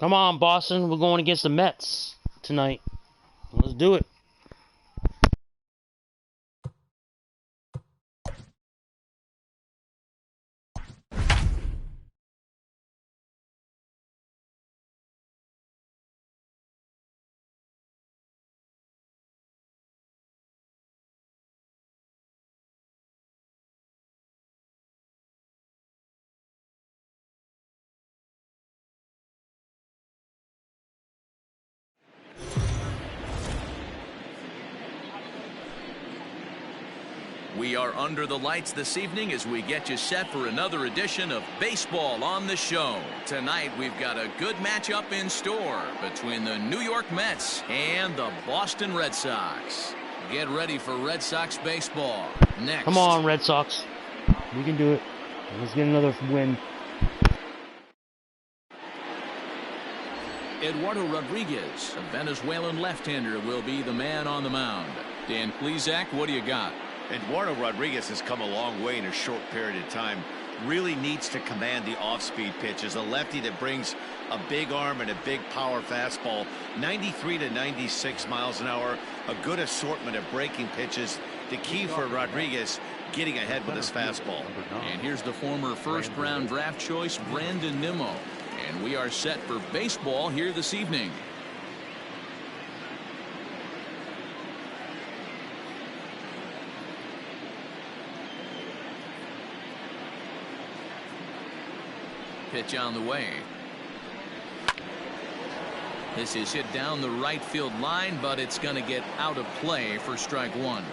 Come on, Boston. We're going against the Mets tonight. Let's do it. We are under the lights this evening as we get you set for another edition of Baseball on the Show. Tonight we've got a good matchup in store between the New York Mets and the Boston Red Sox. Get ready for Red Sox baseball next. Come on, Red Sox. We can do it. Let's get another win. Eduardo Rodriguez, a Venezuelan left-hander, will be the man on the mound. Dan Plesac, what do you got? Eduardo Rodriguez has come a long way in a short period of time. Really needs to command the off-speed pitches. A lefty that brings a big arm and a big power fastball. 93 to 96 miles an hour. A good assortment of breaking pitches. The key for Rodriguez, getting ahead with his fastball. And here's the former first-round draft choice, Brandon Nimmo. And we are set for baseball here this evening. Pitch on the way. This is hit down the right field line, but it's going to get out of play for strike one.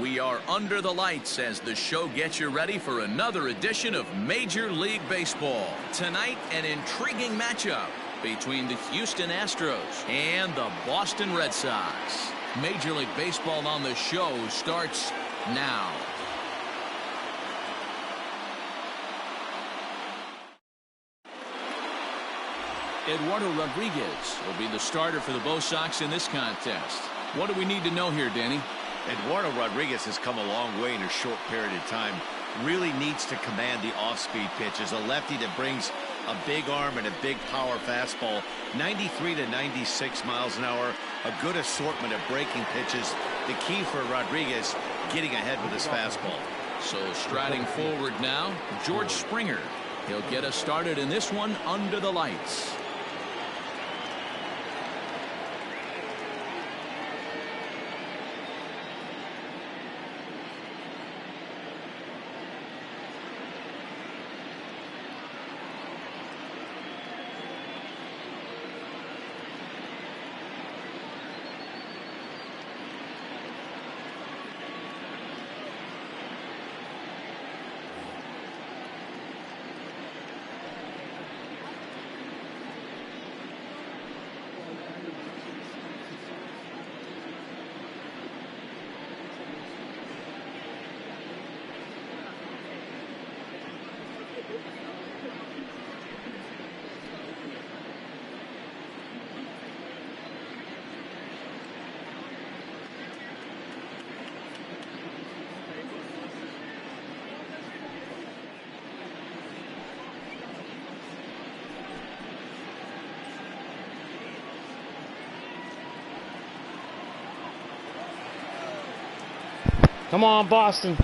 We are under the lights as the show gets you ready for another edition of Major League Baseball. Tonight, an intriguing matchup between the Houston Astros and the Boston Red Sox. Major League Baseball on the show starts now. Eduardo Rodriguez will be the starter for the Bo Sox in this contest. What do we need to know here, Danny? Eduardo Rodriguez has come a long way in a short period of time. Really needs to command the off-speed pitches. A lefty that brings a big arm and a big power fastball. 93 to 96 miles an hour. A good assortment of breaking pitches. The key for Rodriguez, getting ahead with his fastball. So striding forward now, George Springer. He'll get us started in this one under the lights. Come on, Boston.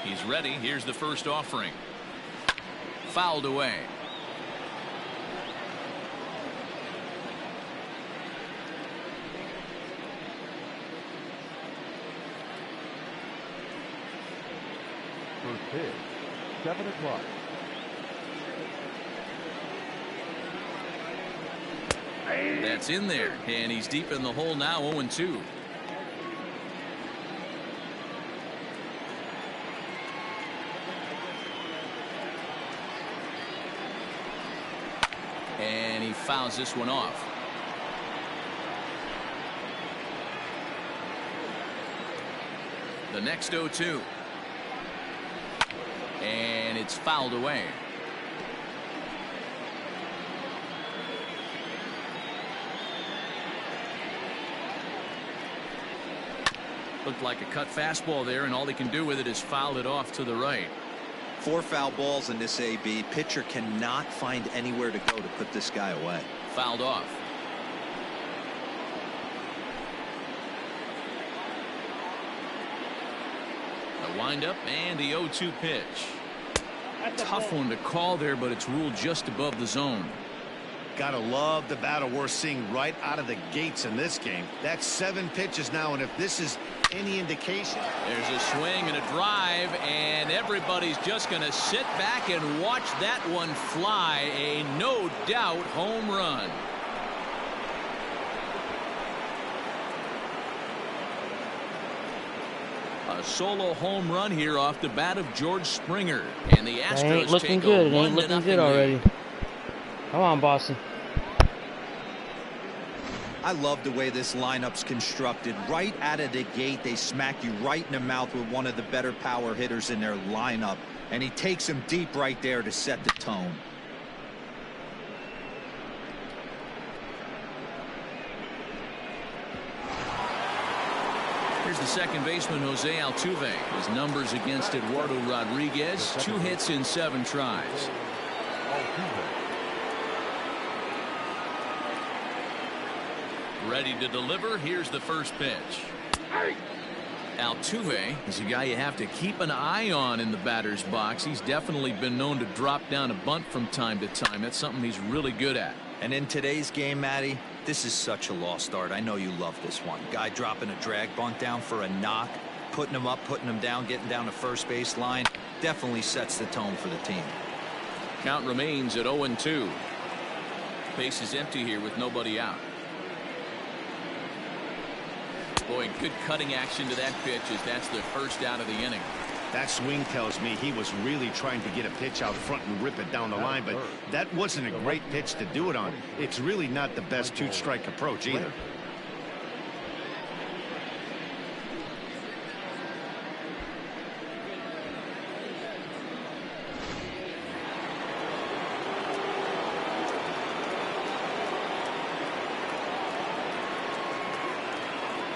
He's ready. Here's the first offering. Fouled away. First pitch, 7 o'clock. That's in there, and he's deep in the hole now, 0-2. And he fouls this one off. The next 0-2. And it's fouled away. Looked like a cut fastball there, and all he can do with it is foul it off to the right. 4 foul balls in this AB. Pitcher cannot find anywhere to go to put this guy away. Fouled off. A windup and the 0-2 pitch. Tough one to call there, but it's ruled just above the zone. Gotta love the battle we're seeing right out of the gates in this game. That's 7 pitches now, and if this is any indication. There's a swing and a drive, and everybody's just going to sit back and watch that one fly. A no doubt home run. A solo home run here off the bat of George Springer, and the Astros ain't looking take good. a It ain't looking 1-0 good already. lead. Come on, Boston. I love the way this lineup's constructed. Right out of the gate, they smack you right in the mouth with one of the better power hitters in their lineup, and he takes him deep right there to set the tone. Here's the second baseman, Jose Altuve. His numbers against Eduardo Rodriguez: 2 hits in 7 tries. Ready to deliver. Here's the first pitch. Altuve is a guy you have to keep an eye on in the batter's box. He's definitely been known to drop down a bunt from time to time. That's something he's really good at. And in today's game, Matty, this is such a lost art. I know you love this one. Guy dropping a drag bunt down for a knock, putting him up, putting him down, getting down the first base line. Definitely sets the tone for the team. Count remains at 0-2. Base is empty here with nobody out. Boy, good cutting action to that pitch as that's the first out of the inning. That swing tells me he was really trying to get a pitch out front and rip it down the line, but that wasn't a great pitch to do it on. It's really not the best two-strike approach either.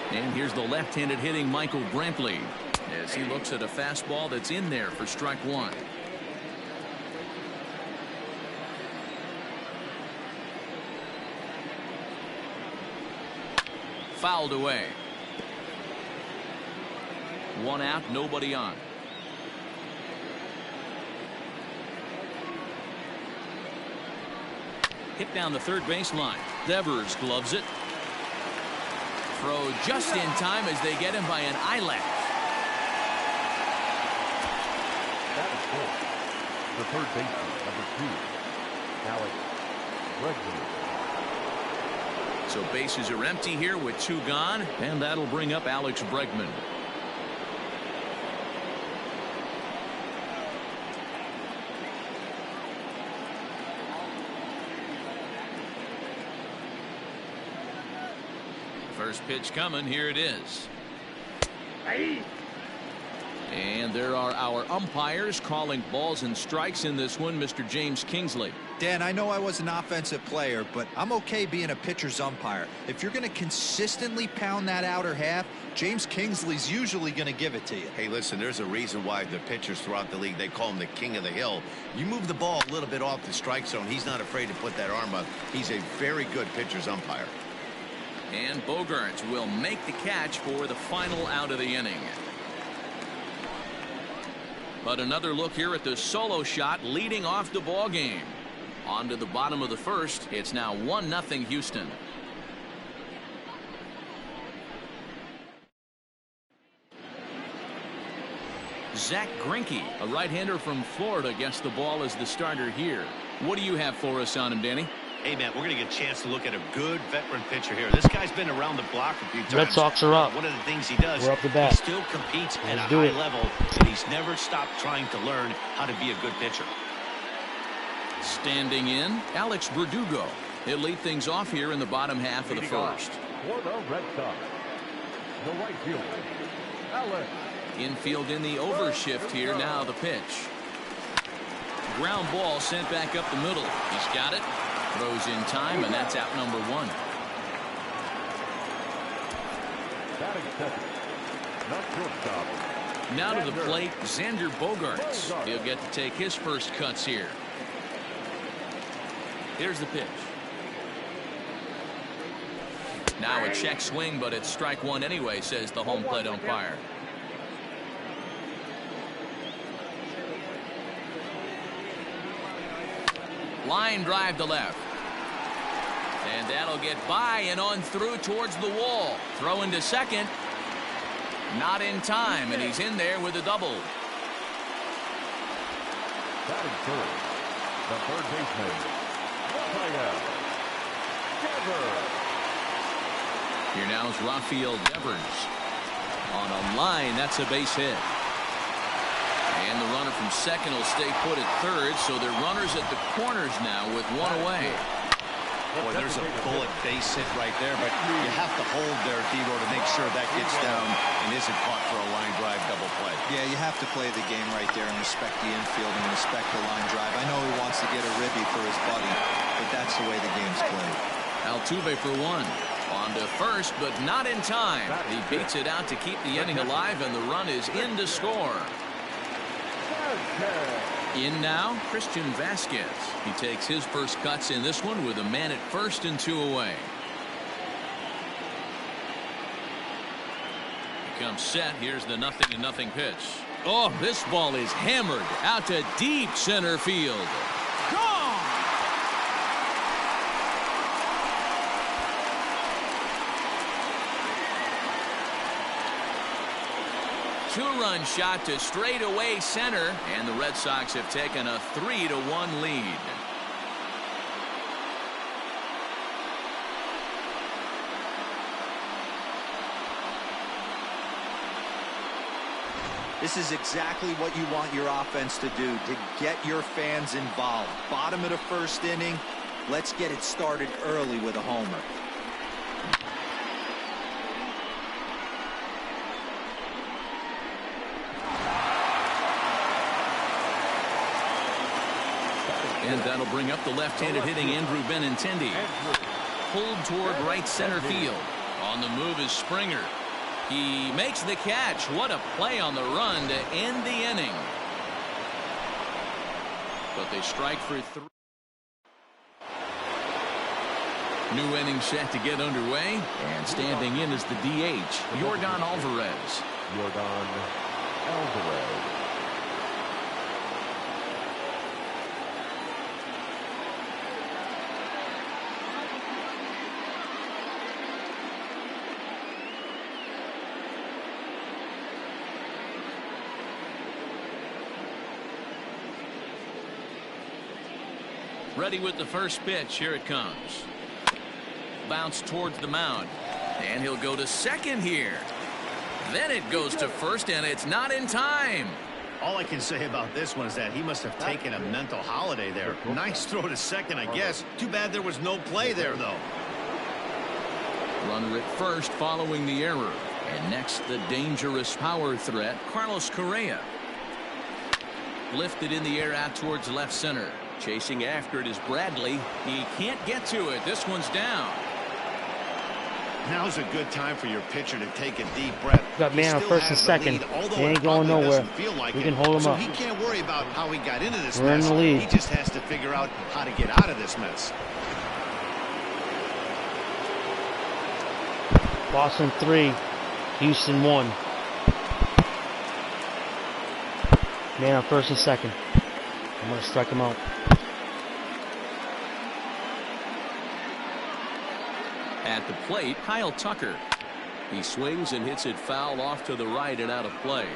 And here's the left-handed hitting Michael Brantley as he looks at a fastball that's in there for strike one. Fouled away. One out, nobody on. Hit down the third baseline. Devers gloves it. Throw just in time as they get him by an eyelash. That is full. The third baseman, number 2, Alex Bregman. So bases are empty here with 2 gone, and that'll bring up Alex Bregman. First pitch coming. Here it is. And there are our umpires calling balls and strikes in this one. Mr. James Kingsley. Dan, I know I was an offensive player, but I'm okay being a pitcher's umpire. If you're going to consistently pound that outer half, James Kingsley's usually going to give it to you. Hey, listen, there's a reason why the pitchers throughout the league, they call him the king of the hill. You move the ball a little bit off the strike zone, he's not afraid to put that arm up. He's a very good pitcher's umpire. And Bogaerts will make the catch for the final out of the inning. But another look here at the solo shot leading off the ball game. On to the bottom of the first. It's now 1-0 Houston. Zach Greinke, a right-hander from Florida, gets the ball as the starter here. What do you have for us on him, Danny? Hey, man, we're going to get a chance to look at a good veteran pitcher here. This guy's been around the block a few times. Red Sox are up. One of the things he does, We're up the bat. he still competes at a high level, and he's never stopped trying to learn how to be a good pitcher. Standing in, Alex Verdugo. He'll lead things off here in the bottom half of the first. For the Red Sox, the right fielder, Alex. Infield in the overshift here. Now the pitch. Ground ball sent back up the middle. He's got it. Throws in time, and that's out number 1. Batting second, not shortstop. Now to the plate, Xander Bogaerts. He'll get to take his first cuts here. Here's the pitch. Now a check swing, but it's strike one anyway, says the home plate umpire. Line drive to left. And that'll get by and on through towards the wall. Throw into second. Not in time, and he's in there with a double. Batting third, the third baseman, Rafael Devers. Here now is Rafael Devers. On a line, that's a base hit. And the runner from second will stay put at third, so they're runners at the corners now with one away. Boy, there's a bullet base hit right there, but you have to hold there, Dero, to make sure that gets down and isn't caught for a line drive double play. Yeah, you have to play the game right there and respect the infield and respect the line drive. I know he wants to get a ribby for his buddy, but that's the way the game's played. Altuve for one. On to first, but not in time. He beats it out to keep the inning alive, and the run is in to score. In now, Christian Vasquez. He takes his first cuts in this one with a man at first and 2 away. He comes set. Here's the 0-0 pitch. Oh, this ball is hammered out to deep center field. Gone! Two-run shot to straightaway center, and the Red Sox have taken a 3-1 lead. This is exactly what you want your offense to do, to get your fans involved. Bottom of the first inning, let's get it started early with a homer. And that'll bring up the left-handed hitting Andrew Benintendi. Pulled toward right center field. On the move is Springer. He makes the catch. What a play on the run to end the inning. But they strike for 3. New inning set to get underway. And standing in is the DH, Yordan Alvarez. Yordan Alvarez. Ready with the first pitch. Here it comes. Bounce towards the mound. And he'll go to second here. Then it goes to first, and it's not in time. All I can say about this one is that he must have taken a mental holiday there. Nice throw to second, I guess. Too bad there was no play there, though. Runner at first following the error. And next, the dangerous power threat, Carlos Correa. Lifted in the air out towards left center. Chasing after it is Bradley. He can't get to it. This one's down. Now's a good time for your pitcher to take a deep breath. Got man on first and second. He ain't going nowhere. We can hold him up. So he can't worry about how he got into this We're mess. in the lead. He just has to figure out how to get out of this mess. Boston 3, Houston 1. Man on first and second. I'm going to strike him out. At the plate, Kyle Tucker. He swings and hits it foul off to the right and out of play.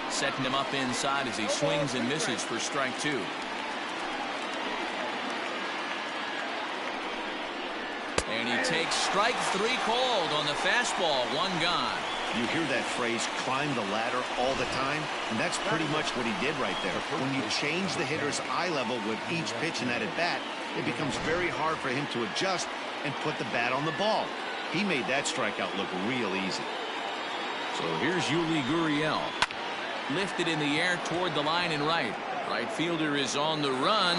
Setting him up inside as he swings and misses for strike 2. And he takes strike 3 cold on the fastball. 1 gone. You hear that phrase, climb the ladder, all the time, and that's pretty much what he did right there. When you change the hitter's eye level with each pitch in that at-bat, it becomes very hard for him to adjust and put the bat on the ball. He made that strikeout look real easy. So here's Yuli Gurriel. Lifted in the air toward the line and right. Right fielder is on the run,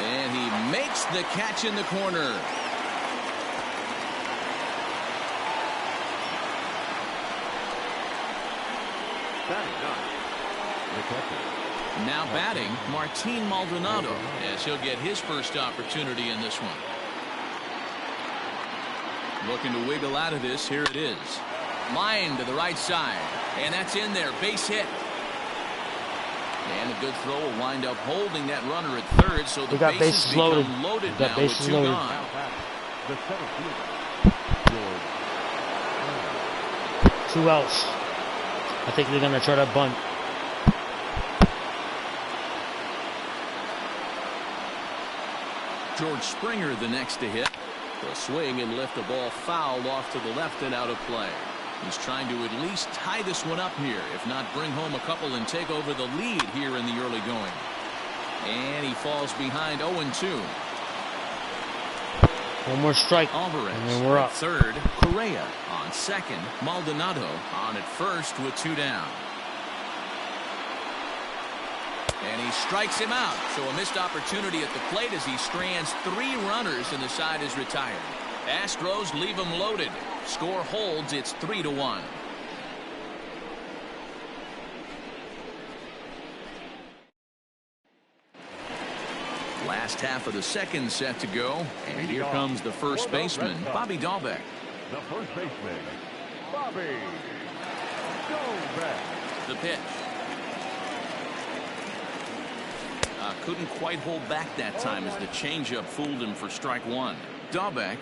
and he makes the catch in the corner. Now batting, Martin Maldonado, as he'll get his first opportunity in this one. Looking to wiggle out of this. Here it is. Line to the right side. And that's in there. Base hit. And a good throw will wind up holding that runner at third. So the bases become loaded now with 2 gone. 2 outs. I think they're going to try to bunt. George Springer the next to hit. The swing and lift the ball foul off to the left and out of play. He's trying to at least tie this one up here, if not bring home a couple and take over the lead here in the early going. And he falls behind 0-2. 1 more strike, Alvarez, and then we're up. Third, Correa on second. Maldonado on at first with 2 down. And he strikes him out. So a missed opportunity at the plate as he strands 3 runners and the side is retired. Astros leave him loaded. Score holds. It's 3-1. Last half of the second set to go. And here comes the first baseman, Bobby Dahlbeck. The first baseman, Bobby Dahlbeck. The pitch. Couldn't quite hold back that time as the changeup fooled him for strike 1. Dahlbeck,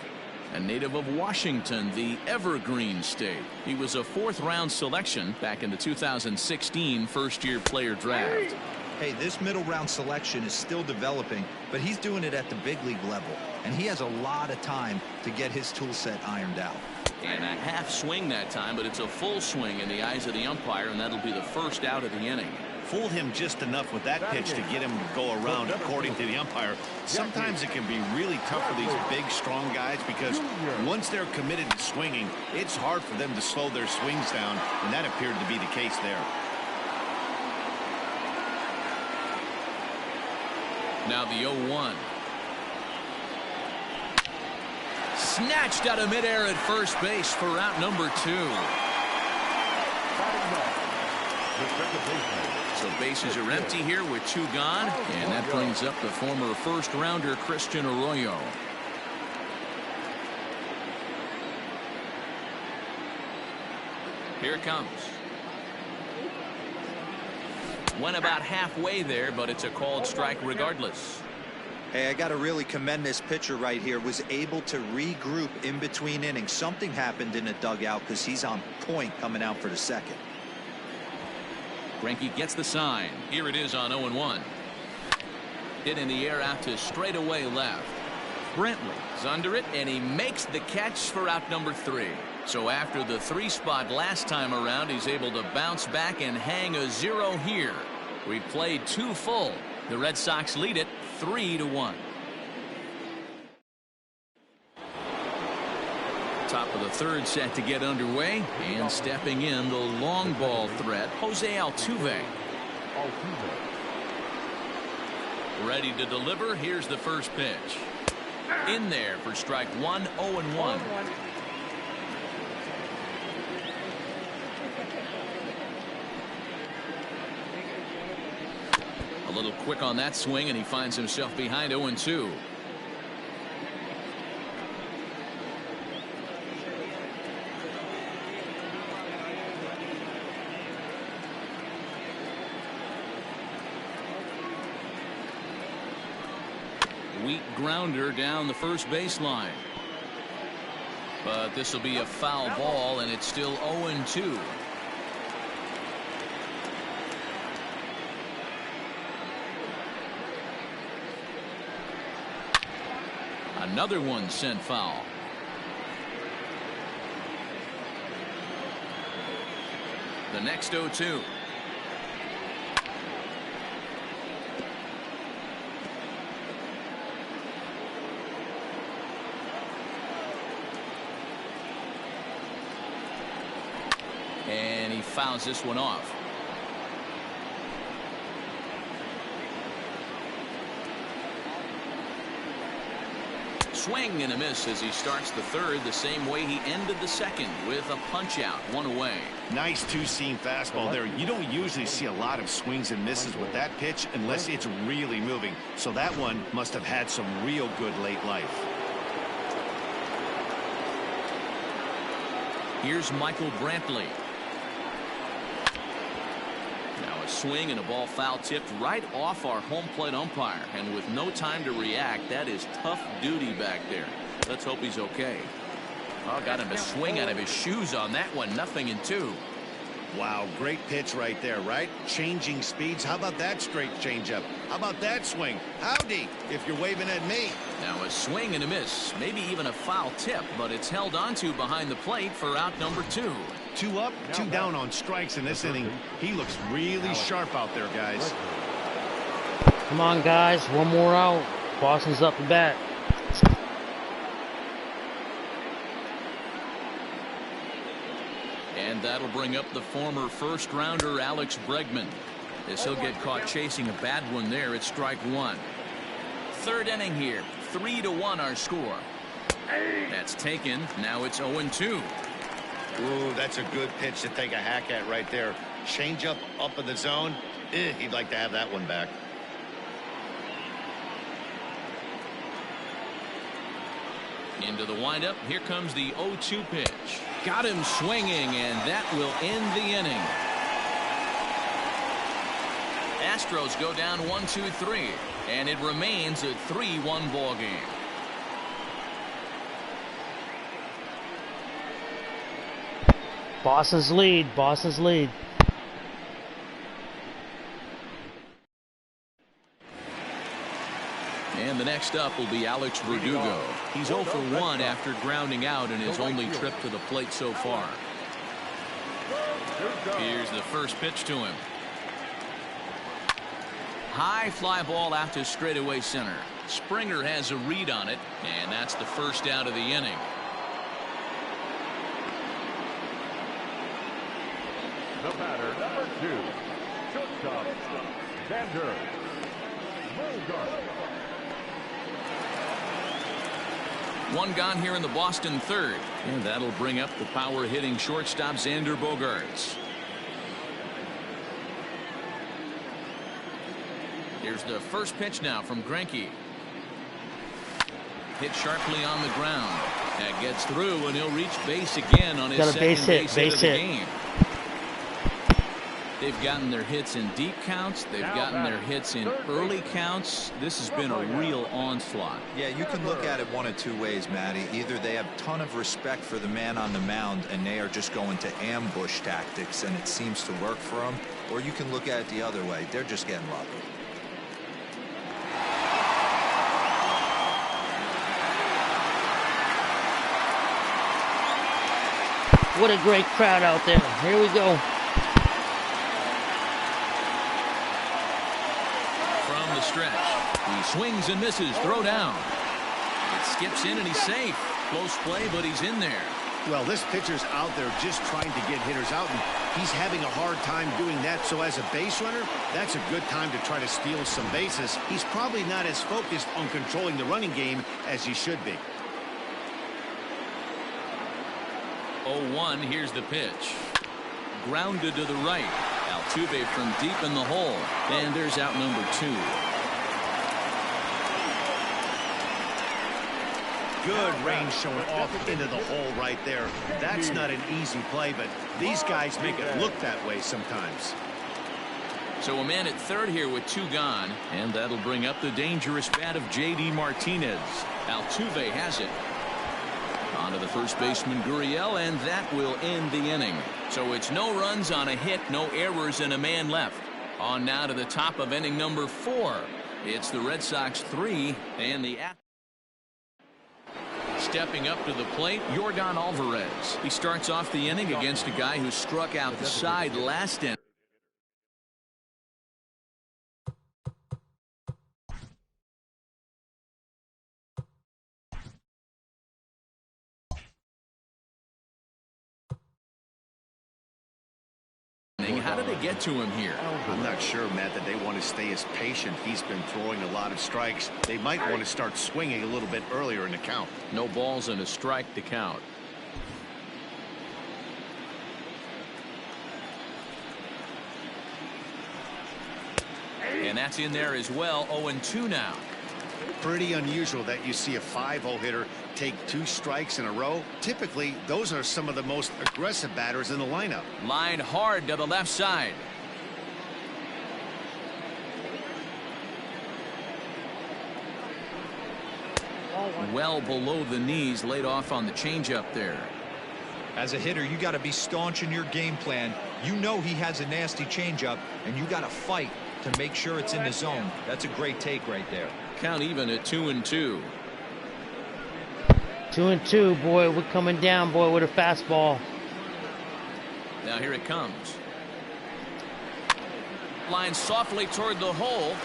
a native of Washington, the Evergreen State. He was a 4th-round selection back in the 2016 first-year player draft. Hey, this middle round selection is still developing, but he's doing it at the big league level, and he has a lot of time to get his tool set ironed out. And a half swing that time, but it's a full swing in the eyes of the umpire, and that'll be the first out of the inning. Fooled him just enough with that pitch to get him to go around, according to the umpire. Sometimes it can be really tough for these big, strong guys because once they're committed to swinging, it's hard for them to slow their swings down, and that appeared to be the case there. Now the 0-1. Snatched out of midair at first base for out number 2. So bases are empty here with 2 gone, and that brings up the former first-rounder Christian Arroyo. Here it comes. Went about halfway there, but it's a called strike regardless. Hey, I got to really commend this pitcher right here. Was able to regroup in between innings. Something happened in the dugout because he's on point coming out for the second. Greinke gets the sign. Here it is on 0-1. Hit in the air out to straightaway left. Brentley's under it, and he makes the catch for out number 3. So after the 3 spot last time around, he's able to bounce back and hang a 0 here. We played 2 full. The Red Sox lead it 3-1. Top of the 3rd set to get underway, and stepping in the long ball threat, Jose Altuve. Ready to deliver. Here's the first pitch. In there for strike 1, 0-1. A little quick on that swing, and he finds himself behind 0-2. Weak grounder down the first baseline. But this will be a foul ball, and it's still 0-2. Another one sent foul. The next 0-2. And he fouls this one off. Swing and a miss as he starts the 3rd the same way he ended the 2nd with a punch out, 1 away. Nice 2-seam fastball there. You don't usually see a lot of swings and misses with that pitch unless it's really moving. So that one must have had some real good late life. Here's Michael Brantley. Now a swing and a ball foul tipped right off our home plate umpire, and with no time to react, that is tough duty back there. Let's hope he's okay. Oh, got him to swing out of his shoes on that one. 0-2. Wow, great pitch right there, right? Changing speeds. How about that straight changeup? How about that swing? Howdy, if you're waving at me. Now a swing and a miss, maybe even a foul tip, but it's held onto behind the plate for out number 2. 2 up, 2 down on strikes in this inning. He looks really sharp out there, guys. Come on, guys. One more out. Boston's up the bat. And that'll bring up the former first-rounder Alex Bregman. As he'll get caught chasing a bad one there at strike 1. 3rd inning here. 3-1 our score. That's taken. Now it's 0-2. Ooh, that's a good pitch to take a hack at right there. Change up in the zone. He'd like to have that one back. Into the windup. Here comes the 0-2 pitch. Got him swinging, and that will end the inning. Astros go down 1-2-3, and it remains a 3-1 ball game. Boston's lead. Boston's lead. And And the next up will be Alex Verdugo. He's 0 for 1 after grounding out in his only trip to the plate so far. Here's the first pitch to him. High fly ball out to straightaway center. Springer has a read on it, and that's the first out of the inning. The batter, number 2, shortstop, Xander Bogaerts. One gone here in the Boston third, and that'll bring up the power hitting shortstop Xander Bogaerts. Here's the first pitch now from Greinke. Hit sharply on the ground. That gets through, and he'll reach base again on his Got a second base hit, base hit of the game. They've gotten their hits in deep counts. They've gotten their hits in early counts. This has been a real onslaught. Yeah, you can look at it one of two ways, Matty. Either they have a ton of respect for the man on the mound and they are just going to ambush tactics and it seems to work for them, or you can look at it the other way. They're just getting lucky. What a great crowd out there. Here we go. From the stretch, he swings and misses. Throw down. It skips in and he's safe. Close play, but he's in there. Well, this pitcher's out there just trying to get hitters out, and he's having a hard time doing that. So as a base runner, that's a good time to try to steal some bases. He's probably not as focused on controlling the running game as he should be. 0-1, here's the pitch. Grounded to the right. Altuve from deep in the hole. And there's out number 2. Good range showing off into the hole right there. That's not an easy play, but these guys make it look that way sometimes. So a man at third here with 2 gone. And that'll bring up the dangerous bat of J.D. Martinez. Altuve has it. On to the first baseman, Gurriel, and that will end the inning. So it's no runs on a hit, no errors, and a man left. On now to the top of inning number 4. It's the Red Sox 3 and the stepping up to the plate, Yordan Alvarez. He starts off the inning against a guy who struck out the side last inning. How did they get to him here? I'm not sure, Matt, that they want to stay as patient. He's been throwing a lot of strikes. They might want to start swinging a little bit earlier in the count. No balls and a strike to count. And that's in there as well. 0-2 now. Pretty unusual that you see a 5-0 hitter take 2 strikes in a row. Typically, those are some of the most aggressive batters in the lineup. Line hard to the left side. Well below the knees, laid off on the changeup there. As a hitter, you got to be staunch in your game plan. You know he has a nasty changeup, and you got to fight to make sure it's in the zone. That's a great take right there. Count even at 2-2. 2-2, boy. We're coming down, boy, with a fastball. Now here it comes. Line softly toward the hole.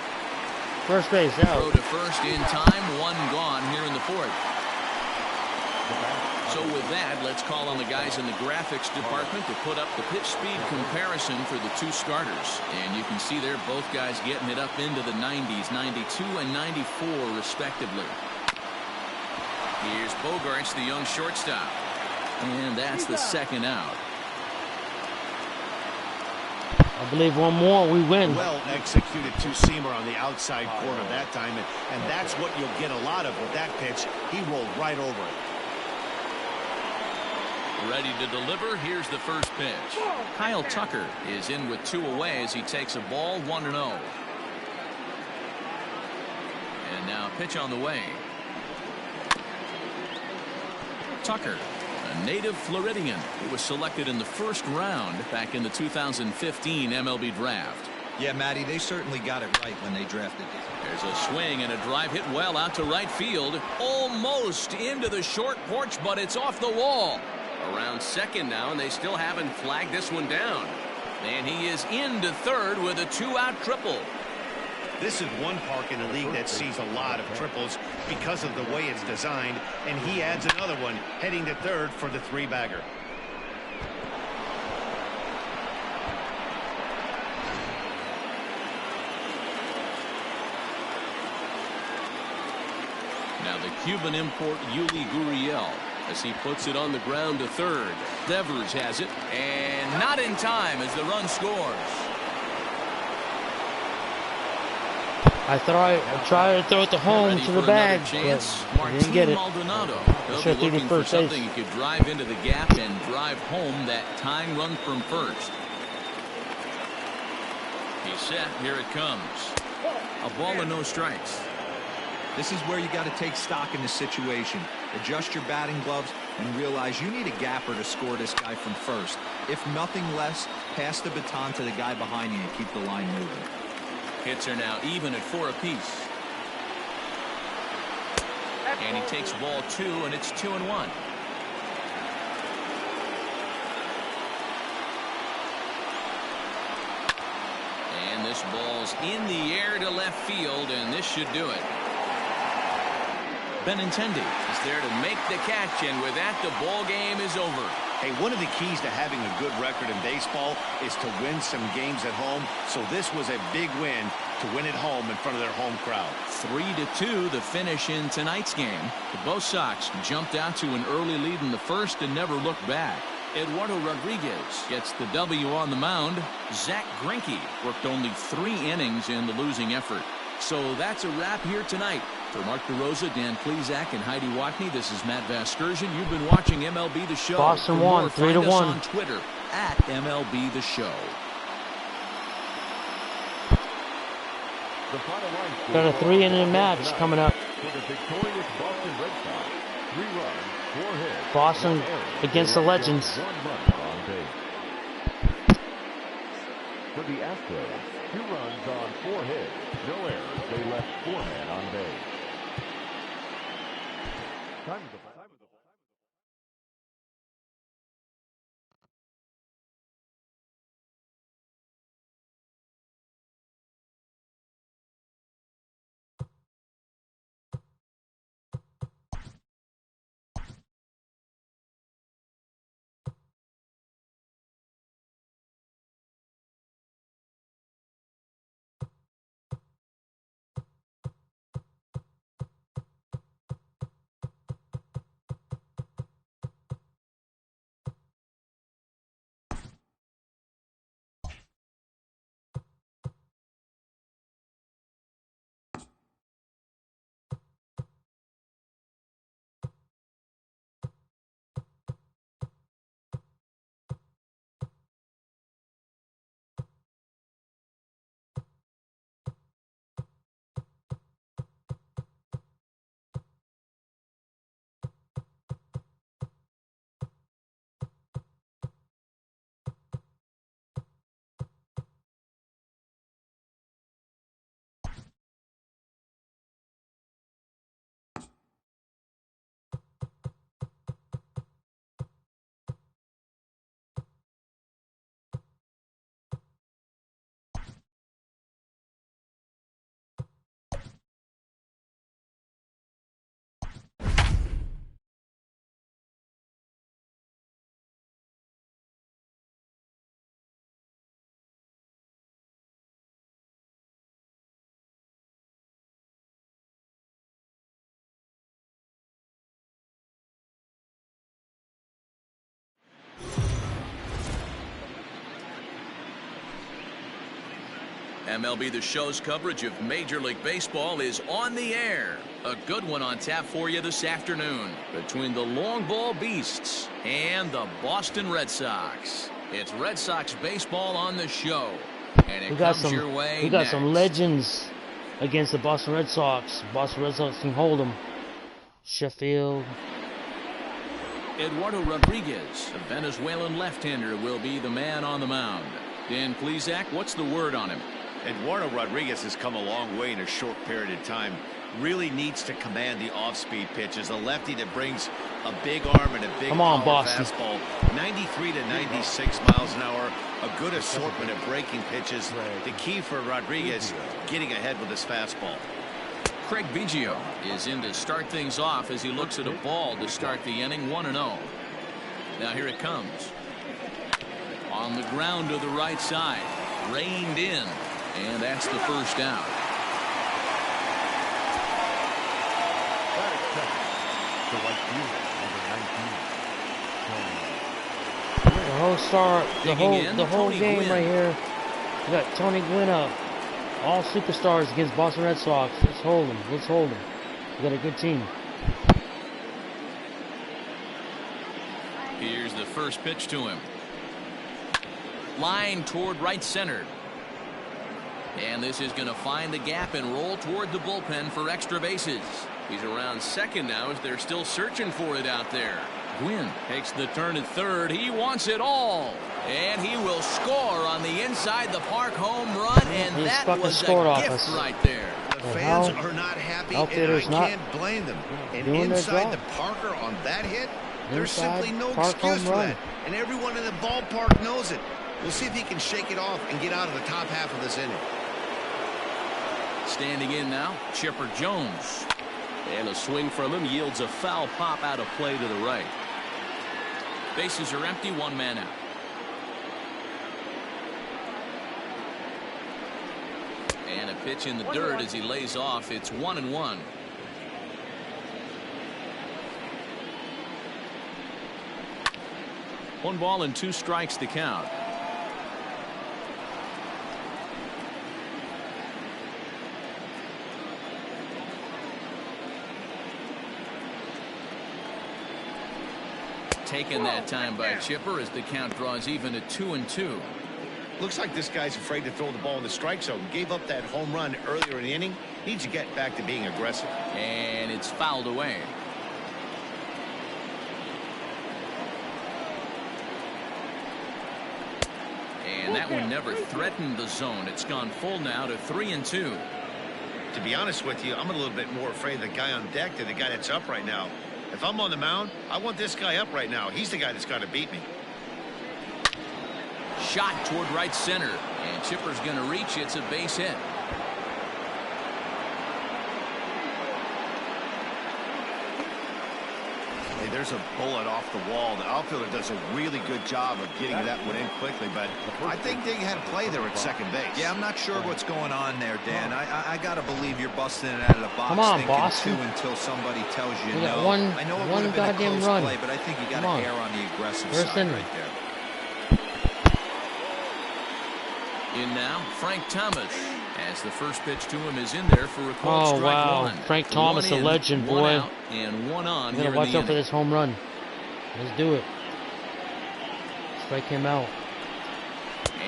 First base out. Throw to first in time. 1 gone here in the 4th. So with that, let's call on the guys in the graphics department to put up the pitch speed comparison for the 2 starters. And you can see there both guys getting it up into the 90s, 92 and 94 respectively. Here's Bogaerts, the young shortstop. And that's the 2nd out. I believe one more, we win. Well executed 2-seamer on the outside corner that time, and that's what you'll get a lot of with that pitch. He rolled right over it. Ready to deliver. Here's the first pitch. Kyle Tucker is in with 2 away as he takes a ball 1-0. And now pitch on the way. Tucker, a native Floridian who was selected in the 1st round back in the 2015 MLB draft. Yeah, Matty, they certainly got it right when they drafted this. There's a swing and a drive hit well out to right field. Almost into the short porch, but it's off the wall. Around second now, and they still haven't flagged this one down. And he is into third with a 2-out triple. This is one park in the league that sees a lot of triples because of the way it's designed, and he adds another one heading to third for the 3-bagger. Now the Cuban import Yuli Gurriel as he puts it on the ground to third. Devers has it, and not in time as the run scores. I tried to throw it to home to the bag, but I didn't get it. Maldonado. Should He'll have be taken looking for first base. something he could drive into the gap and drive home that tying run from first. He's set. Here it comes. A ball and no strikes. This is where you got to take stock in the situation. Adjust your batting gloves and realize you need a gapper to score this guy from first. If nothing less, pass the baton to the guy behind you and keep the line moving. Hits are now even at 4 apiece. And he takes ball 2, and it's 2-1. And this ball's in the air to left field, and this should do it. Benintendi is there to make the catch, and with that, the ball game is over. Hey, one of the keys to having a good record in baseball is to win some games at home. So this was a big win to win at home in front of their home crowd. 3-2 the finish in tonight's game. The Bo Sox jumped out to an early lead in the first and never looked back. Eduardo Rodriguez gets the W on the mound. Zach Greinke worked only 3 innings in the losing effort. So that's a wrap here tonight. For Mark DeRosa, Dan Plesac, and Heidi Watney, this is Matt Vasgersian. You've been watching MLB The Show. Boston won 3-1. On Twitter at MLB The Show. The final line score Got a 3-inning match coming up. for the victorious Boston Red Sox. 3 runs, 4 hits. Boston 1 error. against the Legends. 1 runner on base. For the Astros, 2 runs on 4 hits, no errors. They left 4 men on base. Time of the MLB The Show's coverage of Major League Baseball is on the air. A good one on tap for you this afternoon between the Long Ball Beasts and the Boston Red Sox. It's Red Sox baseball on the show, and it comes your way We got next. some legends against the Boston Red Sox. Boston Red Sox can hold them. Sheffield. Eduardo Rodriguez, the Venezuelan left-hander, will be the man on the mound. Dan Plesac, what's the word on him? Eduardo Rodriguez has come a long way in a short period of time. Really needs to command the off-speed pitches. A lefty that brings a big arm and a big power fastball. 93 to 96 miles an hour. A good assortment of breaking pitches. The key for Rodriguez, getting ahead with his fastball. Craig Biggio is in to start things off as he looks at a ball to start the inning. 1-0. Now here it comes. On the ground to the right side. Reined in. And that's the first out. The whole start, the whole game Gwynn. Right here. We got Tony Gwynn up. All superstars against Boston Red Sox. Let's hold them. Let's hold them. We got a good team. Here's the first pitch to him. Line toward right center. And this is going to find the gap and roll toward the bullpen for extra bases. He's around second now as they're still searching for it out there. Gwynn takes the turn at third. He wants it all. And he will score on the inside the park home run. And that was a gift right there. The fans are not happy, and I can't blame them. And inside the Parker on that hit, there's simply no excuse for that. And everyone in the ballpark knows it. We'll see if he can shake it off and get out of the top half of this inning. Standing in now, Chipper Jones. And a swing from him yields a foul pop out of play to the right. Bases are empty, one man out. And a pitch in the dirt as he lays off. It's 1-1. One ball and two strikes to count. Taken that time by Chipper as the count draws even at 2-2. Looks like this guy's afraid to throw the ball in the strike zone. Gave up that home run earlier in the inning. Needs to get back to being aggressive. And it's fouled away. And that one never threatened the zone. It's gone full now to 3-2. To be honest with you, I'm a little bit more afraid of the guy on deck than the guy that's up right now. If I'm on the mound, I want this guy up right now. He's the guy that's got to beat me. Shot toward right center. And Chipper's going to reach. It's a base hit. Hey, there's a bullet off the wall. The outfielder does a really good job of getting that one in quickly, but I think they had play there at second base. Yeah, I'm not sure what's going on there, Dan. I got to believe you're busting it out of the box. Come on, thinking Boston. two until somebody tells you We got no. one I know it would have been a goddamn close run. play, but I think you got to err on the aggressive First side inning. right there. In now, Frank Thomas. As the first pitch to him is in there for a called strike wow. one. Frank Thomas, One in, a legend, one boy. out, and one on We here gotta in watch the out for inning. this home run. Let's do it. Strike him out.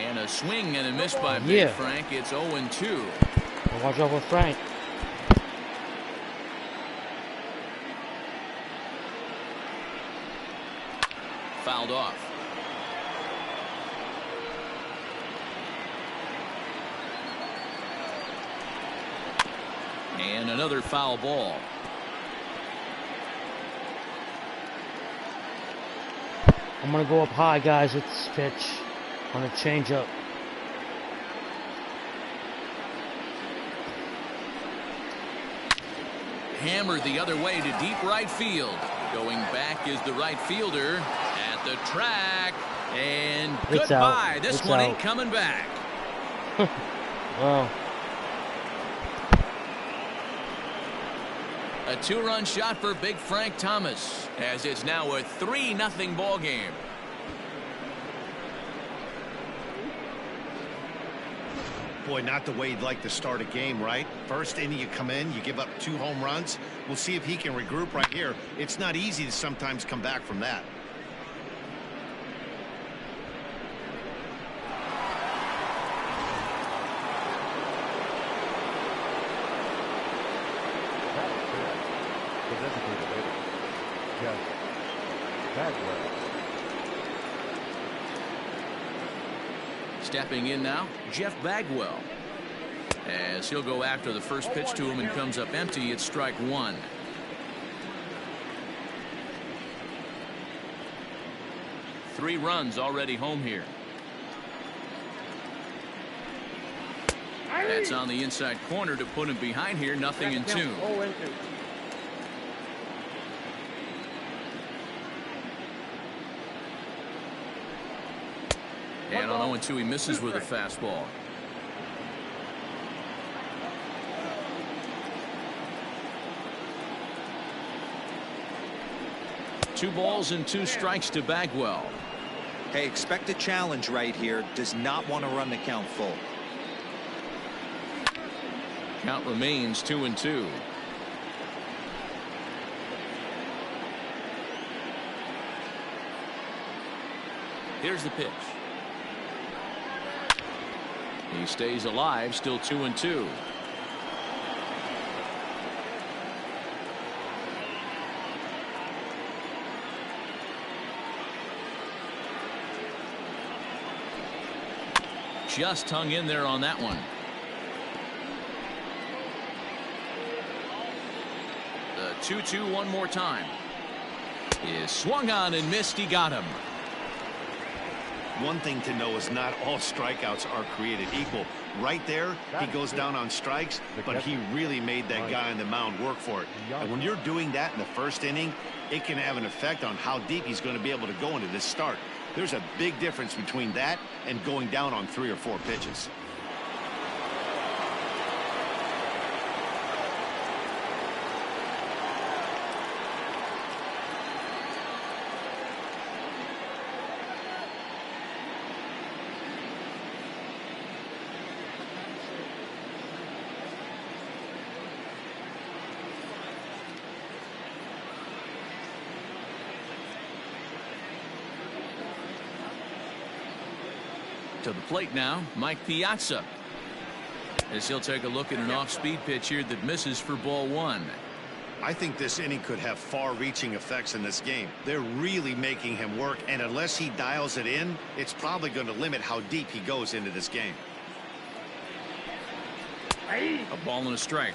And a swing and a miss by Big Frank. It's 0-2. Watch out for Frank. Fouled off. And another foul ball. I'm gonna go up high, guys, with this pitch on a changeup. Hammered the other way to deep right field. Going back is the right fielder at the track. And It's goodbye. out. This It's one out. ain't coming back. Wow. A two-run shot for Big Frank Thomas as it's now a 3-0 ball game. Boy, not the way you'd like to start a game, right? First inning, you come in, you give up 2 home runs. We'll see if he can regroup right here. It's not easy to sometimes come back from that. Stepping in now, Jeff Bagwell. As he'll go after the first pitch to him and comes up empty. It's strike one. Three runs already home here. That's on the inside corner to put him behind here. Nothing in two. And on 0-2 he misses with a fastball. Two balls and two strikes to Bagwell. Hey, expect a challenge right here. Does not want to run the count full. Count remains 2-2. Here's the pitch. He stays alive, still 2-2. Just hung in there on that one. The 2-2 one more time. Is swung on and missed. He got him. One thing to know is not all strikeouts are created equal. Right there, he goes down on strikes, but he really made that guy on the mound work for it. And when you're doing that in the first inning, it can have an effect on how deep he's going to be able to go into this start. There's a big difference between that and going down on 3 or 4 pitches. To the plate now, Mike Piazza. As he'll take a look at an off-speed pitch here that misses for ball one. I think this inning could have far-reaching effects in this game. They're really making him work, and unless he dials it in, it's probably going to limit how deep he goes into this game. A ball and a strike.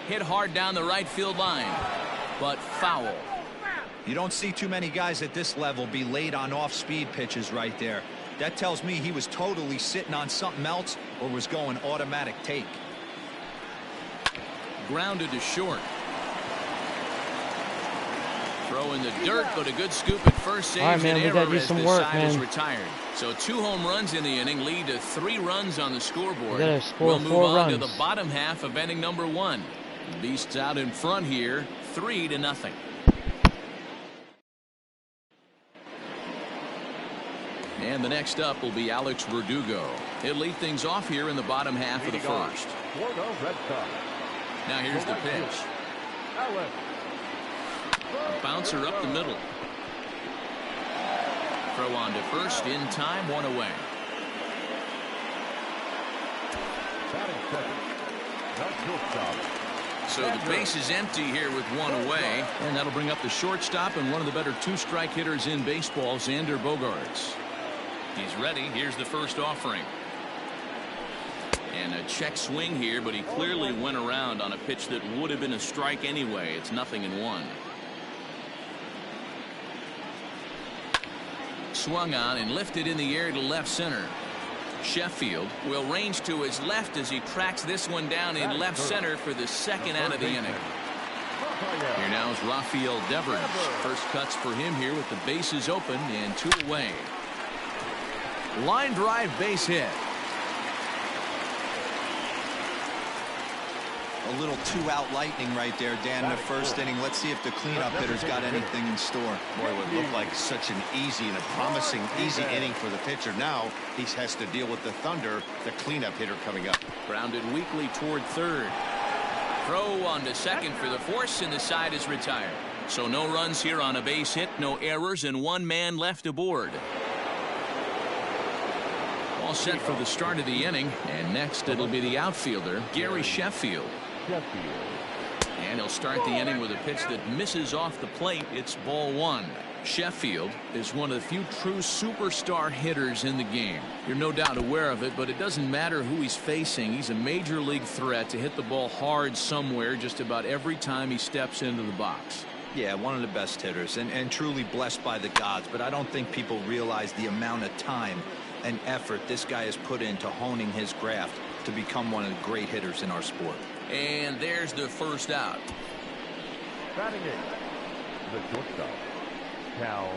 Hit hard down the right field line, but foul. You don't see too many guys at this level be late on off-speed pitches right there. That tells me he was totally sitting on something else or was going automatic take. Grounded to short. Throw in the dirt, but a good scoop at first. Saves an error as the side is retired. So 2 home runs in the inning lead to 3 runs on the scoreboard. We'll move on to the bottom half of inning number 1. Beasts out in front here, 3-0. And the next up will be Alex Verdugo. He'll lead things off here in the bottom half of the first. Now here's the pitch. A bouncer up the middle. Throw on to first in time, 1 away. So the base is empty here with 1 away, and that'll bring up the shortstop and one of the better 2-strike hitters in baseball, Xander Bogaerts. He's ready. Here's the first offering. And a check swing here, but he clearly went around on a pitch that would have been a strike anyway. It's 0-1. Swung on and lifted in the air to left center. Sheffield will range to his left as he tracks this one down in left center for the second out of the inning. Here now is Rafael Devers. First cuts for him here with the bases open and 2 away. Line drive base hit. A little 2-out lightning right there, Dan, in the first inning. Let's see if the cleanup hitter's got anything in store. Boy, it would look like such an easy and a promising easy inning for the pitcher. Now he has to deal with the Thunder, the cleanup hitter coming up. Grounded weakly toward third. Throw on to second for the force, and the side is retired. So no runs here on a base hit, no errors, and 1 man left aboard. All set for the start of the inning, and next it'll be the outfielder, Gary Sheffield. And he'll start the inning with a pitch that misses off the plate. It's ball one. Sheffield is one of the few true superstar hitters in the game. You're no doubt aware of it, but it doesn't matter who he's facing. He's a major league threat to hit the ball hard somewhere just about every time he steps into the box. Yeah, one of the best hitters and truly blessed by the gods, but I don't think people realize the amount of time and effort this guy has put into honing his craft to become one of the great hitters in our sport. And there's the first out. Batting it, the shortstop, Cal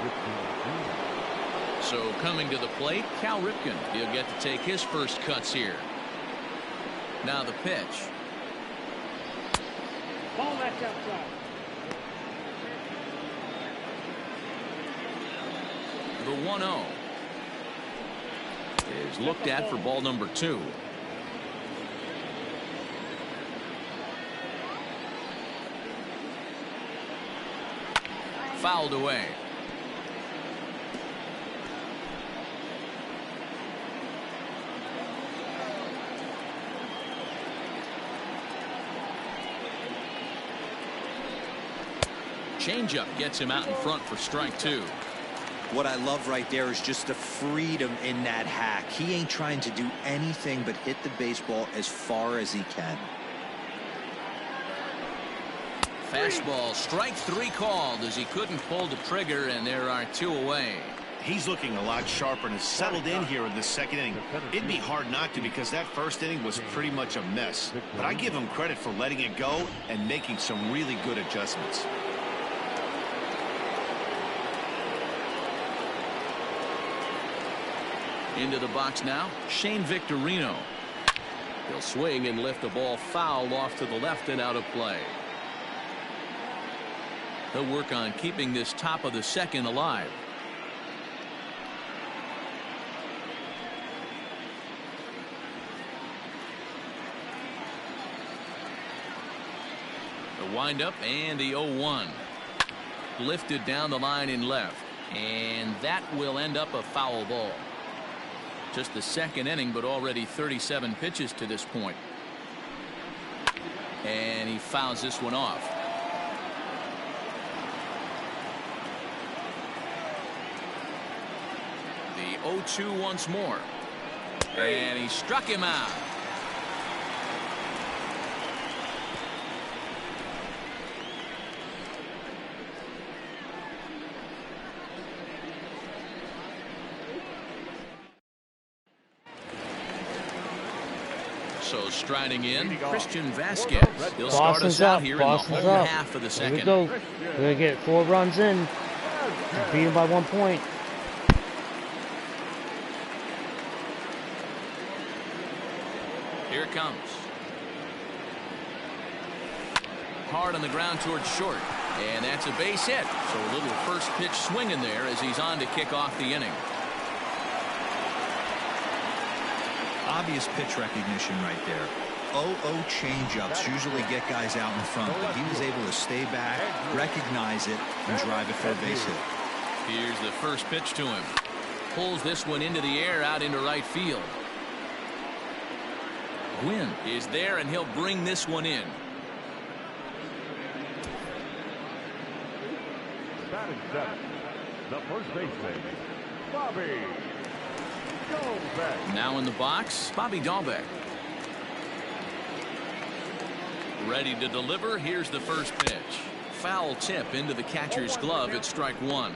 Ripken. So coming to the plate, Cal Ripken. He'll get to take his first cuts here. Now the pitch. Ball back outside. The 1-0 is looked at for ball number 2. Fouled away. Changeup gets him out in front for strike 2. What I love right there is just the freedom in that hack. He ain't trying to do anything but hit the baseball as far as he can. Fastball, strike 3 called as he couldn't pull the trigger, and there are 2 away. He's looking a lot sharper and has settled in here in the second inning. It'd be hard not to, because that first inning was pretty much a mess. But I give him credit for letting it go and making some really good adjustments. Into the box now, Shane Victorino. He'll swing and lift the ball foul off to the left and out of play. He'll work on keeping this top of the second alive. The windup and the 0-1. Lifted down the line in left. And that will end up a foul ball. Just the second inning, but already 37 pitches to this point. And he fouls this one off. The 0-2 once more. And he struck him out. So striding in, Christian Vasquez. He'll start us out here in the home half of the second. Here we go. We're going to get 4 runs in. Beat him by 1 point. Here it comes. Hard on the ground towards short. And that's a base hit. So a little first pitch swing in there as he's on to kick off the inning. Obvious pitch recognition right there. 0-0 changeups usually get guys out in front, but he was able to stay back, recognize it, and drive it for a base hit. Here's the first pitch to him. Pulls this one into the air out into right field. Gwynn is there, and he'll bring this one in. Batting seventh, the first baseman, Bobby Dalbec. Now in the box, Bobby Dalbec. Ready to deliver. Here's the first pitch. Foul tip into the catcher's glove at strike 1.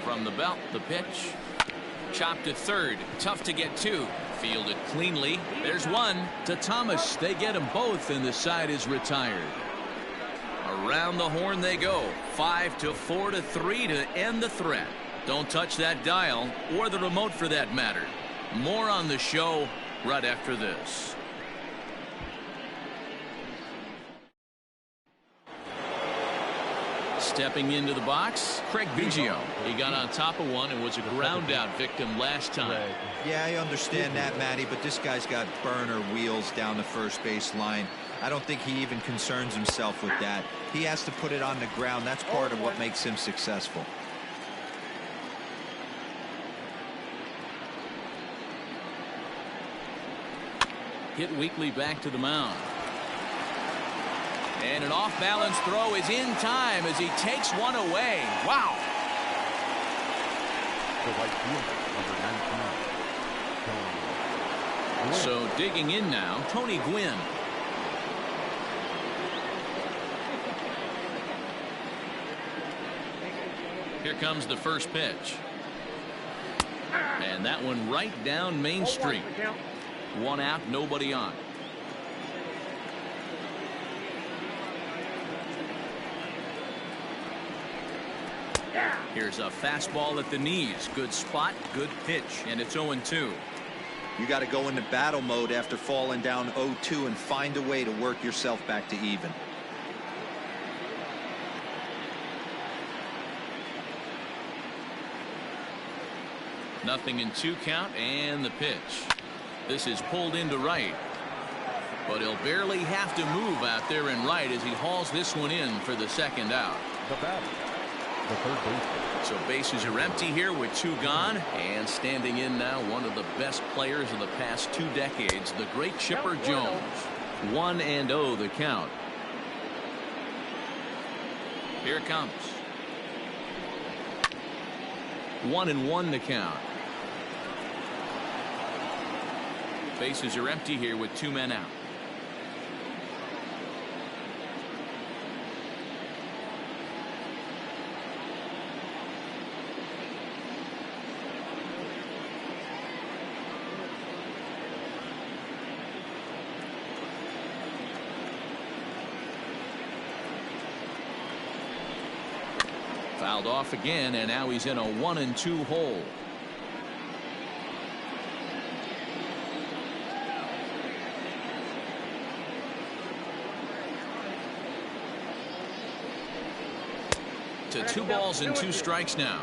From the belt, the pitch. Chopped to third. Tough to get to. Fielded cleanly. There's one to Thomas. They get them both, and the side is retired. Around the horn they go. 5-4-3 to end the threat. Don't touch that dial, or the remote for that matter. More on the show right after this. Stepping into the box, Craig Biggio. He got on top of one and was a ground out victim last time. Yeah, I understand that, Matty, but this guy's got burner wheels down the first base line. I don't think he even concerns himself with that. He has to put it on the ground. That's part of what makes him successful. hit weakly back to the mound. And an off-balance throw is in time as he takes one away. Wow. The right fielder, number 19. So digging in now, Tony Gwynn. Here comes the first pitch. And that one right down Main Street. One out, nobody on. Here's a fastball at the knees. Good spot, good pitch, and it's 0-2. You got to go into battle mode after falling down 0-2 and find a way to work yourself back to even. Nothing in 2 count, and the pitch. This is pulled into right. But he'll barely have to move out there in right as he hauls this one in for the second out. The batter, the third baseman. So bases are empty here with 2 gone, and standing in now one of the best players of the past 2 decades, the great Chipper Jones. 1-0 the count. Here it comes. 1-1 the count. Bases are empty here with 2 men out. Fouled off again, and now he's in a 1-2 hole. To 2 balls and 2 strikes now.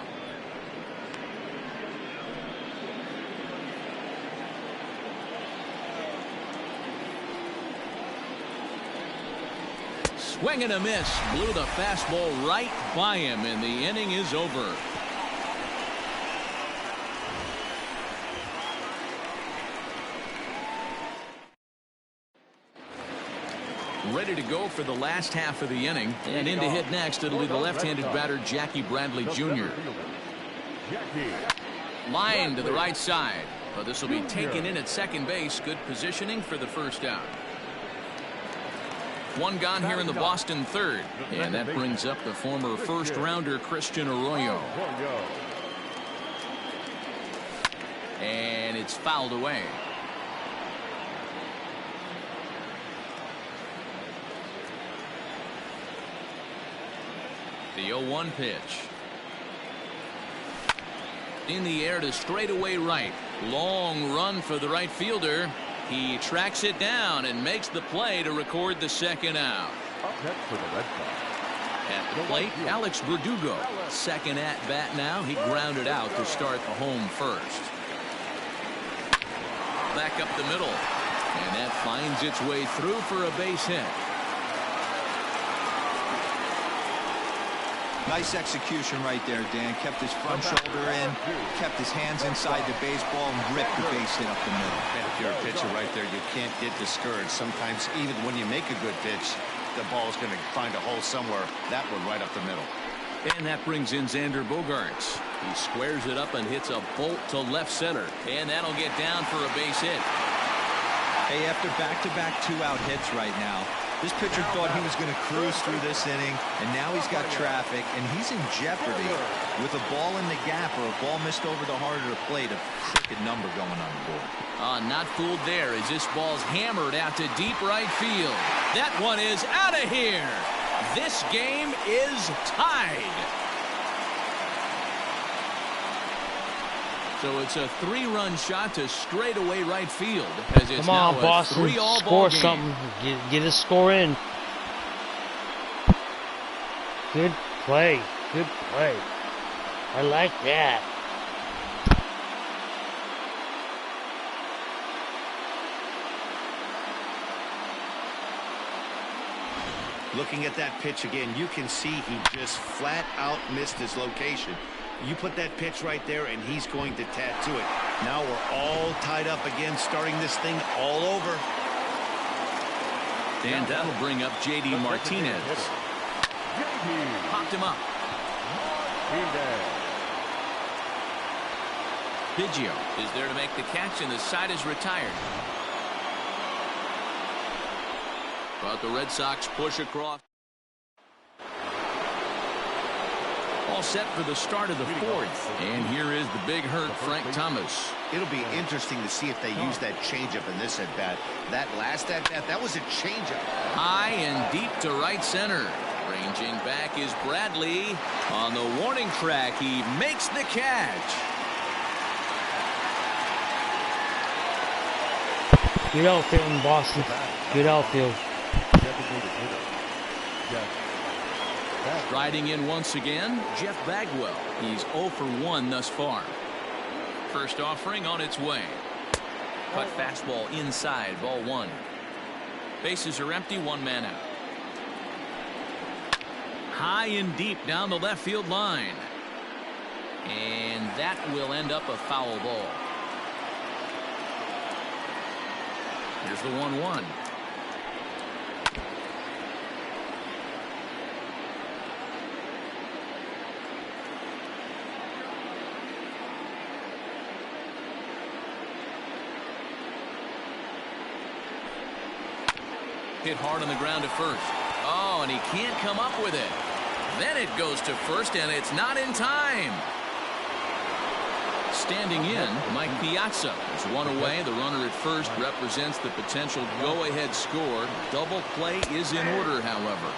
Swing and a miss. Blew the fastball right by him, and the inning is over. Ready to go for the last half of the inning, and in to hit next it'll be the left-handed batter Jackie Bradley Jr. Line to the right side, but this will be taken in at second base. Good positioning for the first out. 1 gone here in the Boston third, and that brings up the former first-rounder Christian Arroyo. And it's fouled away. The 0-1 pitch. In the air to straightaway right. Long run for the right fielder. He tracks it down and makes the play to record the second out. Up next for the Red Sox. At the plate, Alex Verdugo. Second at bat now. He grounded out to start the home first. Back up the middle. And that finds its way through for a base hit. Nice execution right there, Dan. Kept his front shoulder in, kept his hands inside the baseball, and ripped the base hit up the middle. And if you're a pitcher right there, you can't get discouraged. Sometimes even when you make a good pitch, the ball's going to find a hole somewhere. That one right up the middle. And that brings in Xander Bogaerts. He squares it up and hits a bolt to left center. And that'll get down for a base hit. Hey, after back-to-back 2-out hits right now, this pitcher thought he was going to cruise through this inning, and now he's got traffic, and he's in jeopardy with a ball in the gap or a ball missed over the heart of the plate. A crooked number going on the board. Not fooled there as this ball's hammered out to deep right field. That one is out of here. This game is tied. So it's a 3-run shot to straightaway right field. As it's Come on, now Boston, a 3-all score ball game. something. Get a score in. Good play. Good play. I like that. Looking at that pitch again, you can see he just flat out missed his location. You put that pitch right there, and he's going to tattoo it. Now we're all tied up again, starting this thing all over. And that'll bring up J.D. Martinez. Popped him up. Biggio is there to make the catch, and the side is retired. But the Red Sox push across. All set for the start of the fourth. And here is the big hurt, Frank Thomas. It'll be interesting to see if they use that changeup in this at-bat. That last at-bat, that was a changeup. High and deep to right center. Ranging back is Bradley. On the warning track, he makes the catch. Good outfield in Boston. Good outfield. Riding in once again, Jeff Bagwell. He's 0 for 1 thus far. First offering on its way. Cut fastball inside, ball 1. Bases are empty, 1 man out. High and deep down the left field line. And that will end up a foul ball. Here's the 1-1. Hit hard on the ground at first. Oh, and he can't come up with it. Then it goes to first, and it's not in time. Standing in, Mike Piazza is 1 away. The runner at first represents the potential go-ahead score. Double play is in order, however.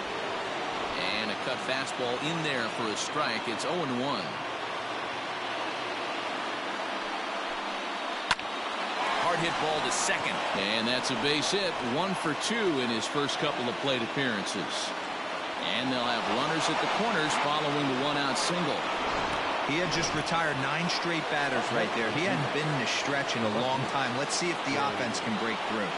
And a cut fastball in there for a strike. It's 0-1. Hard hit ball to second. And that's a base hit. 1 for 2 in his first couple of plate appearances. And they'll have runners at the corners following the 1-out single. He had just retired 9 straight batters right there. He hadn't been in a stretch in a long time. Let's see if the offense can break through.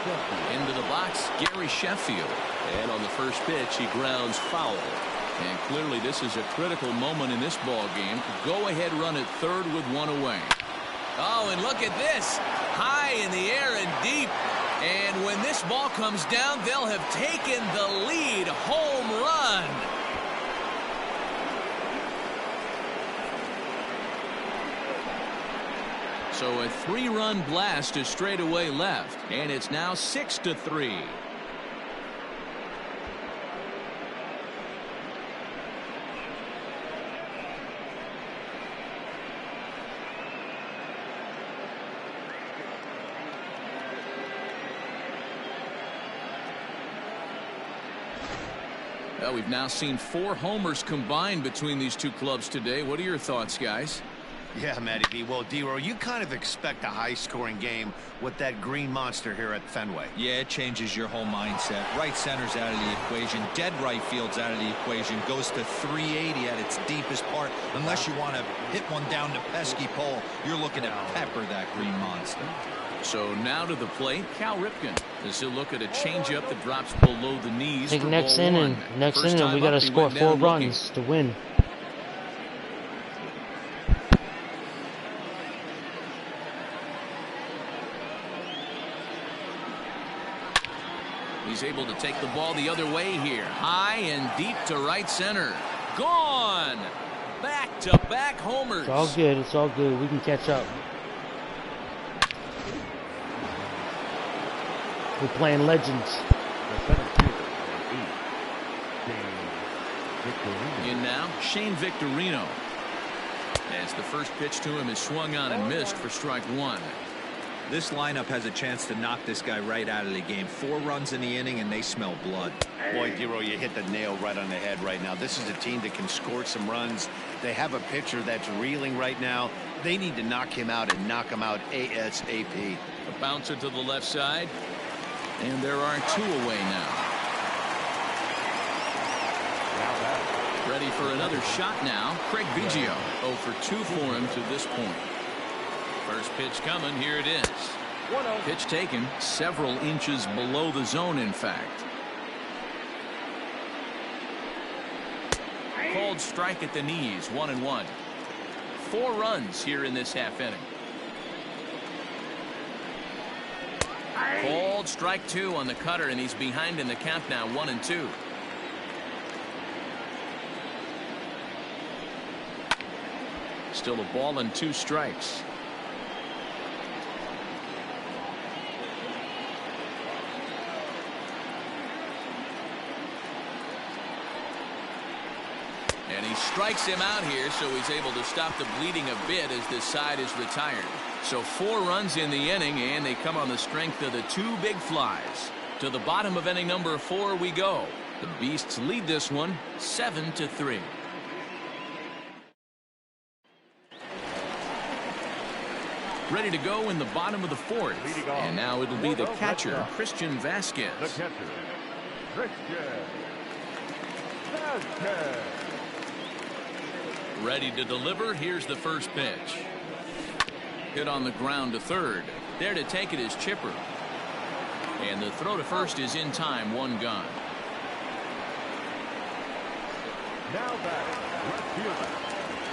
Into the box, Gary Sheffield. And on the first pitch, he grounds foul. And clearly this is a critical moment in this ball game. Go ahead run at third with 1 away. Oh, and look at this. High in the air and deep. And when this ball comes down, they'll have taken the lead. Home run. So a 3-run blast to straightaway left, and it's now 6-3. Well, we've now seen 4 homers combined between these two clubs today. What are your thoughts, guys? Yeah, Matty B. Well, D-Row, you kind of expect a high-scoring game with that green monster here at Fenway. Yeah, it changes your whole mindset. Right center's out of the equation. Dead right field's out of the equation. Goes to 380 at its deepest part. Unless you want to hit one down to pesky pole, you're looking at pepper that green monster. So now to the plate, Cal Ripken. As he'll look at a changeup that drops below the knees. I think next inning, we got to score 4 runs to win. He's able to take the ball the other way here. High and deep to right center. Gone! Back-to-back homers. It's all good. It's all good. We can catch up. We're playing legends. In now, Shane Victorino. As the first pitch to him is swung on and missed for strike 1. This lineup has a chance to knock this guy right out of the game. 4 runs in the inning, and they smell blood. Boy, D-Row, you hit the nail right on the head right now. This is a team that can score some runs. They have a pitcher that's reeling right now. They need to knock him out and knock him out ASAP. A bouncer to the left side. And there are 2 away now. Ready for another shot now. Craig Biggio. 0 for 2 for him to this point. First pitch coming. Here it is. Pitch taken several inches below the zone, in fact. Called strike at the knees. 1-1. 4 runs here in this half inning. Called called strike 2 on the cutter, and he's behind in the count now, 1-2. Still a ball and 2 strikes. And he strikes him out here, so he's able to stop the bleeding a bit as this side is retired. So 4 runs in the inning, and they come on the strength of the 2 big flies. To the bottom of inning number 4 we go. The Beasts lead this one 7-3. Ready to go in the bottom of the 4th. And now it'll be the catcher, Christian Vasquez. The catcher, Christian Vasquez. Ready to deliver. Here's the first pitch. Hit on the ground to third. There to take it is Chipper. And the throw to first is in time. 1 gone. Now batting, left fielder.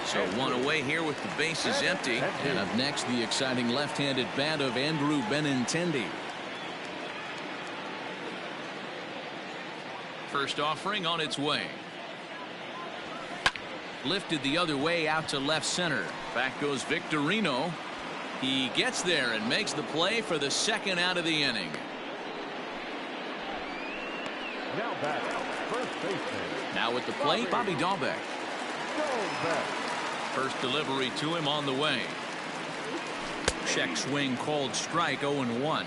So 1 away here with the bases empty. And up next, the exciting left-handed bat of Andrew Benintendi. First offering on its way. Lifted the other way out to left center. Back goes Victorino. He gets there and makes the play for the 2nd out of the inning. Now batting, first baseman. Now at the plate, Bobby Dahlbeck. First delivery to him on the way. Check swing called strike, 0-1.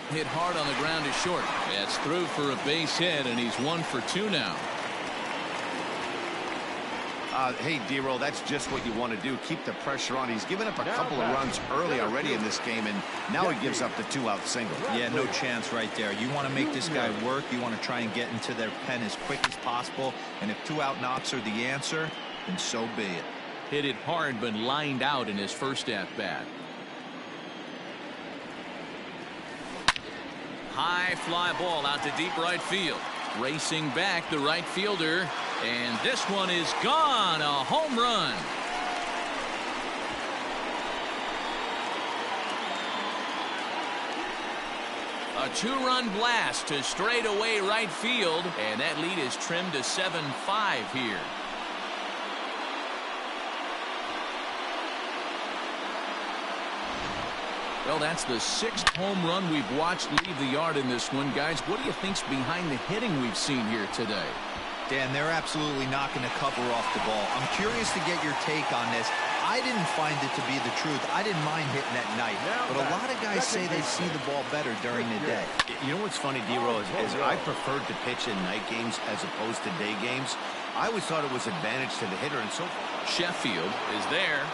Hit hard on the ground to short. That's through for a base hit, and he's 1 for 2 now. Hey, D-Roll, that's just what you want to do. Keep the pressure on. He's given up a couple of runs early already in this game, and now he gives up the 2-out single. Yeah, no chance right there. You want to make this guy work. You want to try and get into their pen as quick as possible. And if 2-out knocks are the answer, then so be it. Hit it hard, but lined out in his first at-bat. High fly ball out to deep right field. Racing back the right fielder. And this one is gone. A home run. A 2-run blast to straightaway right field. And that lead is trimmed to 7-5 here. Well, that's the 6th home run we've watched leave the yard in this one. Guys, what do you think's behind the hitting we've seen here today? Dan, they're absolutely knocking the cover off the ball. I'm curious to get your take on this. I didn't find it to be the truth. I didn't mind hitting at night. But a lot of guys say they see the ball better during the day. You know what's funny, D-Roll, is I preferred to pitch in night games as opposed to day games. I always thought it was advantage to the hitter, and so Sheffield is there.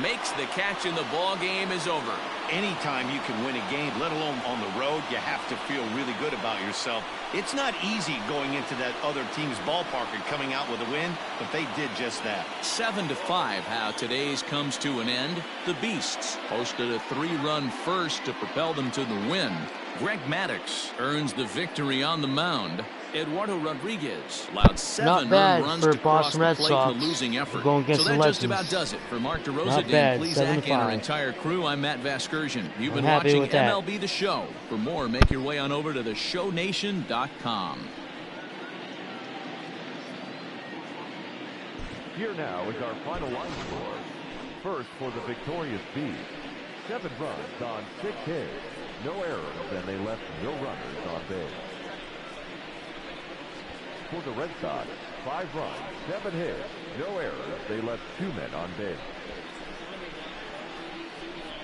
Makes the catch, and the ball game is over. Anytime you can win a game, let alone on the road, you have to feel really good about yourself. It's not easy going into that other team's ballpark and coming out with a win, but they did just that. 7-5, how today's comes to an end. The Beasts posted a 3-run first to propel them to the win. Greg Maddux earns the victory on the mound. Eduardo Rodriguez allowed 7 earned runs to cross the plate in the losing effort. So that just about does it. For Mark DeRosa, Dan Plesac, and our entire crew, I'm Matt Vasgersian. You've been watching MLB The Show. For more, make your way on over to theshownation.com. Here now is our final line score. First for the victorious Beasts, 7 runs on 6 hits, no errors, and they left no runners on base. For the Red Sox, 5 runs, 7 hits, no errors, they left 2 men on base.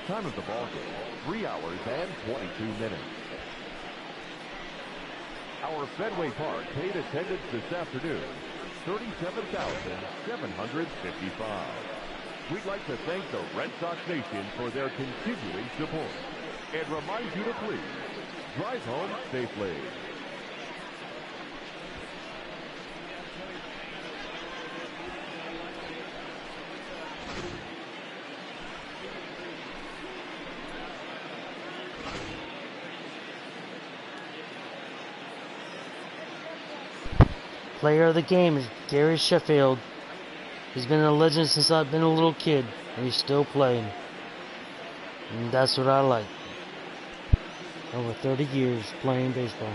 Time of the ball game, 3 hours and 22 minutes. Our Fenway Park paid attendance this afternoon, 37,755. We'd like to thank the Red Sox Nation for their continuing support and remind you to please drive home safely. Player of the game is Gary Sheffield. He's been a legend since I've been a little kid, and he's still playing. And that's what I like. Over 30 years playing baseball.